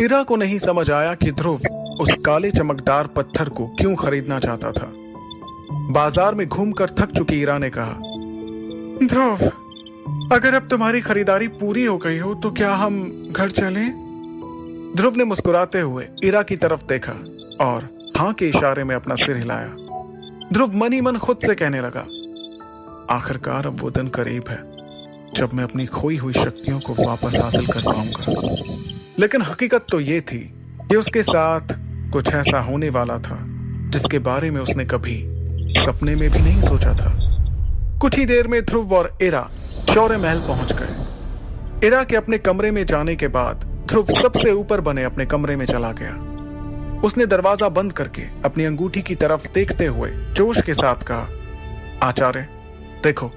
इरा को नहीं समझ आया कि ध्रुव उस काले चमकदार पत्थर को क्यों खरीदना चाहता था। बाजार में घूमकर थक चुकी इरा ने कहा, ध्रुव, अगर अब तुम्हारी खरीदारी पूरी हो गई हो तो क्या हम घर चलें? ध्रुव ने मुस्कुराते हुए इरा की तरफ देखा और हाँ के इशारे में अपना सिर हिलाया। ध्रुव मन ही मन खुद से कहने लगा, आखिरकार अब वो दिन करीब है जब मैं अपनी खोई हुई शक्तियों को वापस हासिल कर पाऊंगा। लेकिन हकीकत तो ये थी कि उसके साथ कुछ ऐसा होने वाला था जिसके बारे में उसने कभी सपने में भी नहीं सोचा था। कुछ ही देर में ध्रुव और इरा शौर्य महल पहुंच गए। इरा के अपने कमरे में जाने के बाद ध्रुव सबसे ऊपर बने अपने कमरे में चला गया। उसने दरवाजा बंद करके अपनी अंगूठी की तरफ देखते हुए जोश के साथ कहा, आचार्य, देखो,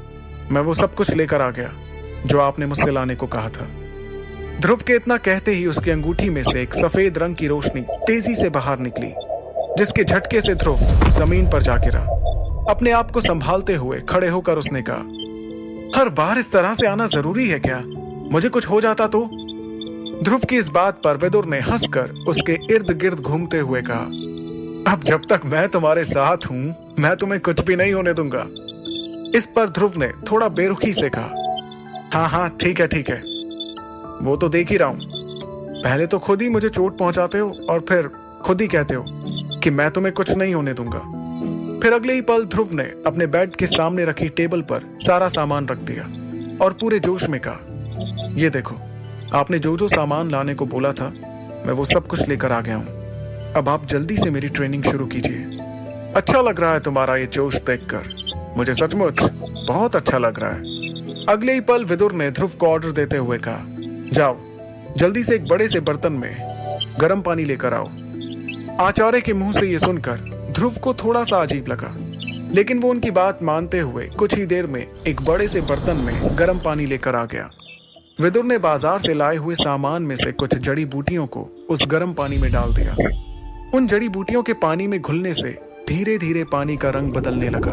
मैं वो सब कुछ लेकर आ गया जो आपने मुझसे लाने को कहा था। ध्रुव के इतना कहते ही उसकी अंगूठी में से एक सफेद रंग की रोशनी तेजी से बाहर निकली, जिसके झटके से ध्रुव जमीन पर जा गिरा। अपने आप को संभालते हुए खड़े होकर उसने कहा, हर बार इस तरह से आना जरूरी है क्या? मुझे कुछ हो जाता तो? ध्रुव की इस बात पर विदुर ने हंसकर उसके इर्द गिर्द घूमते हुए कहा, अब जब तक मैं तुम्हारे साथ हूं, मैं तुम्हें कुछ भी नहीं होने दूंगा। इस पर ध्रुव ने थोड़ा बेरुखी से कहा, हाँ हाँ, ठीक है, वो तो देख ही रहा हूं। पहले तो खुद ही मुझे चोट पहुंचाते हो और फिर खुद ही कहते हो कि मैं तुम्हें कुछ नहीं होने दूंगा। फिर अगले ही पल ध्रुव ने अपने बेड के सामने रखी टेबल पर सारा सामान रख दिया और पूरे जोश में कहा, ये देखो, आपने जो जो सामान लाने को बोला था, मैं वो सब कुछ लेकर आ गया हूं। अब आप जल्दी से मेरी ट्रेनिंग शुरू कीजिए। अच्छा लग रहा है तुम्हारा ये जोश देखकर, मुझे सचमुच बहुत अच्छा लग रहा है। अगले ही पल विदुर ने ध्रुव को ऑर्डर देते हुए कहा, जाओ, जल्दी से एक बड़े से बर्तन में गर्म पानी लेकर आओ। आचार्य के मुंह से यह सुनकर ध्रुव को थोड़ा सा अजीब लगा, लेकिन वो उनकी बात मानते हुए कुछ ही देर में एक बड़े से बर्तन में गर्म पानी लेकर आ गया। विदुर ने बाजार से लाए हुए सामान में से कुछ जड़ी बूटियों को उस गर्म पानी में डाल दिया। उन जड़ी बूटियों के पानी में घुलने से धीरे धीरे पानी का रंग बदलने लगा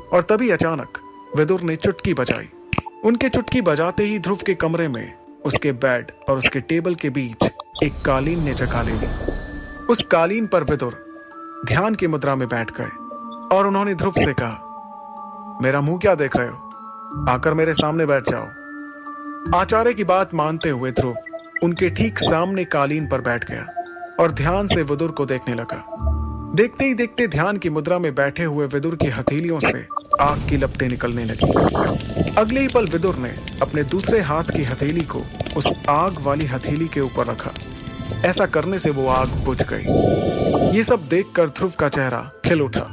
और तभी अचानक विदुर ने चुटकी बजाई। उनके चुटकी बजाते ही ध्रुव के कमरे में उसके बेड और उसके टेबल के बीच एक कालीन ने जगह ले ली। उस कालीन पर विदुर ध्यान की मुद्रा में बैठ गए और उन्होंने ध्रुव से कहा, मेरा मुंह क्या देख रहे हो? आकर मेरे सामने बैठ जाओ। आचार्य की बात मानते हुए ध्रुव उनके ठीक सामने कालीन पर बैठ गया और ध्यान से विदुर को देखने लगा। देखते ही देखते ध्यान की मुद्रा में बैठे हुए विदुर की हथेलियों से आग की लपटें निकलने लगी। अगले ही पल विदुर ने अपने दूसरे हाथ की हथेली को उस आग वाली हथेली के ऊपर रखा। ऐसा करने से वो आग बुझ गई। ये सब देखकर ध्रुव का चेहरा खिल उठा।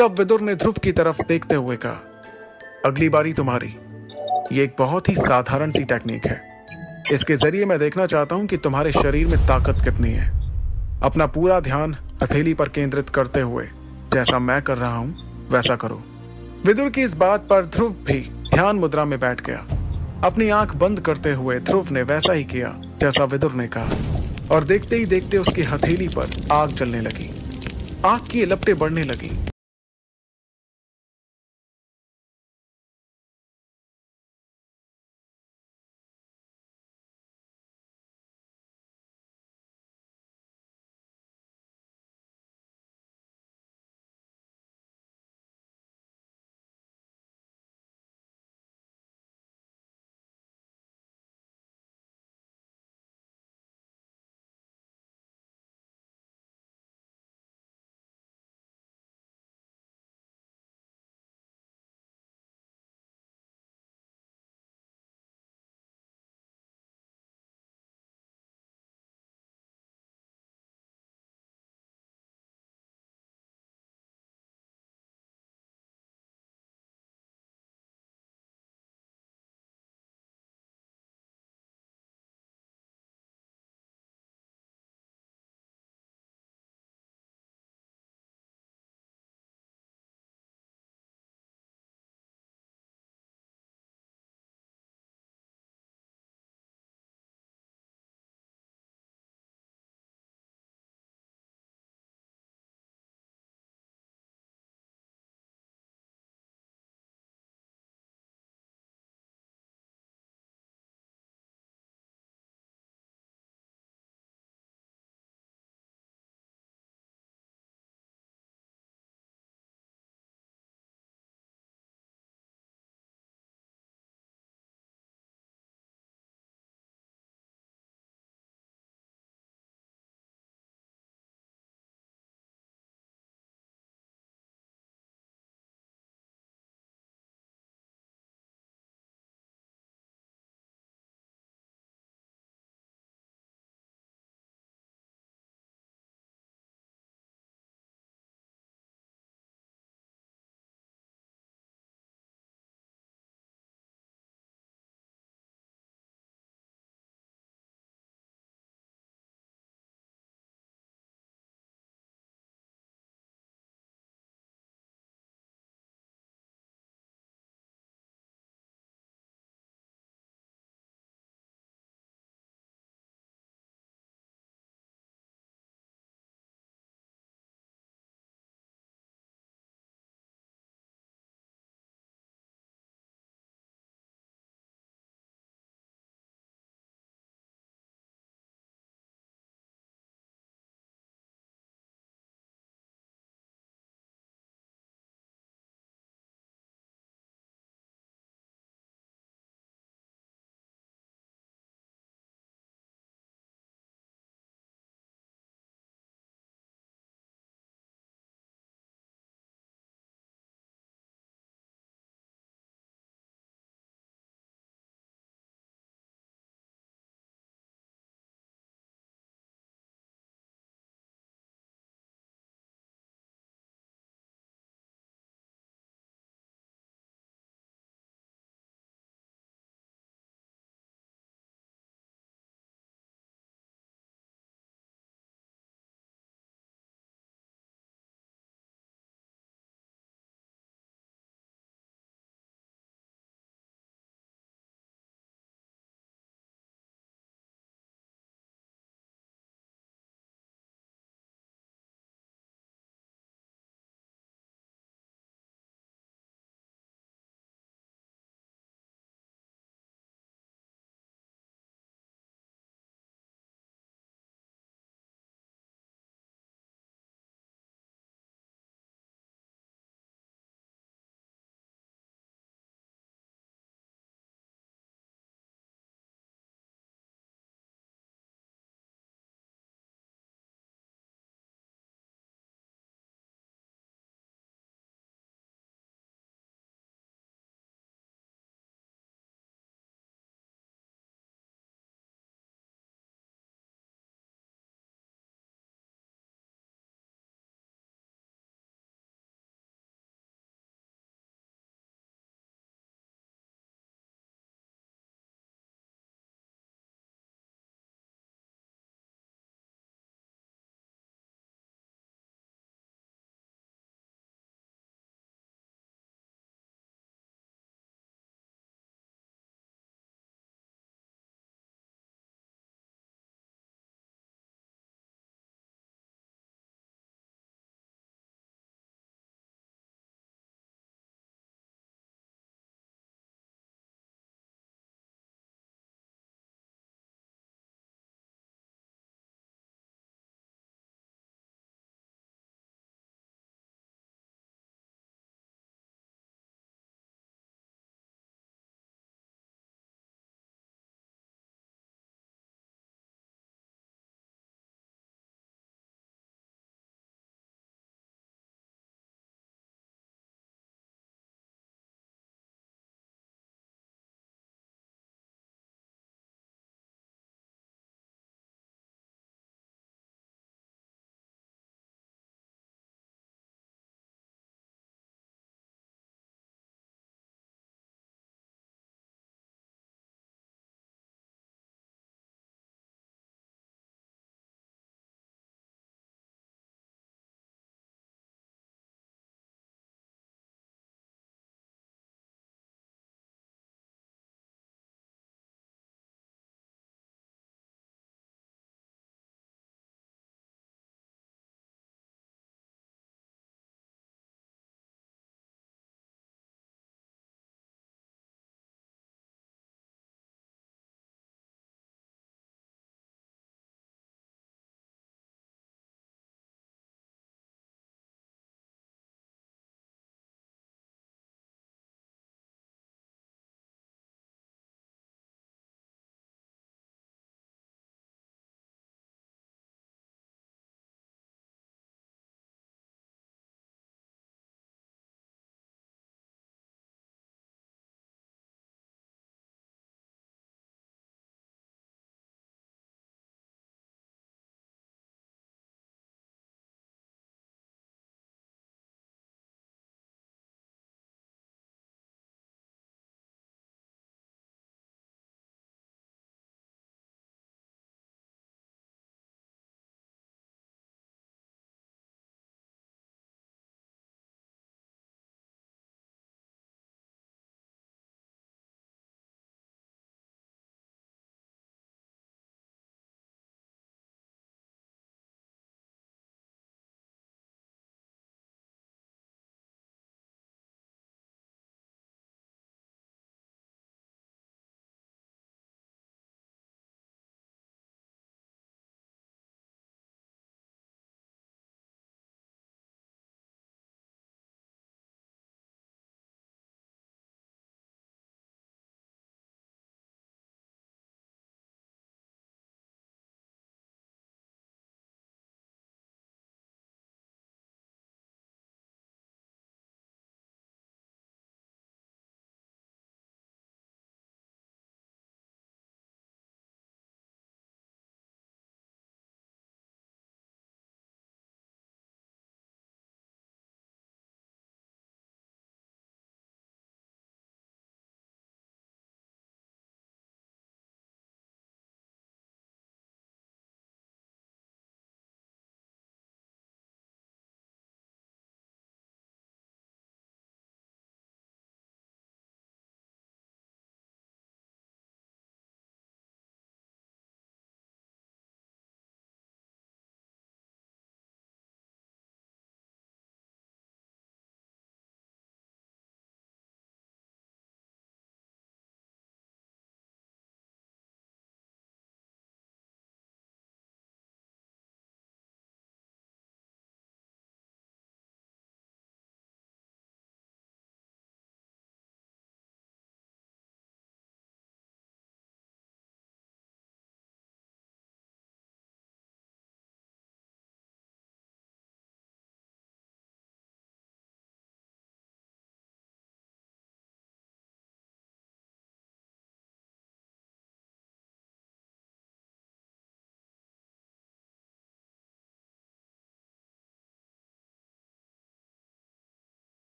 तब विदुर ने ध्रुव की तरफ देखते हुए कहा, अगली बारी तुम्हारी। ये एक बहुत ही साधारण सी टेक्निक है। इसके जरिए मैं देखना चाहता हूं कि तुम्हारे शरीर में ताकत कितनी है। अपना पूरा ध्यान हथेली पर केंद्रित करते हुए जैसा मैं कर रहा हूं वैसा करो। विदुर की इस बात पर ध्रुव भी ध्यान मुद्रा में बैठ गया। अपनी आंख बंद करते हुए ध्रुव ने वैसा ही किया जैसा विदुर ने कहा और देखते ही देखते उसकी हथेली पर आग जलने लगी। आग की लपटें बढ़ने लगी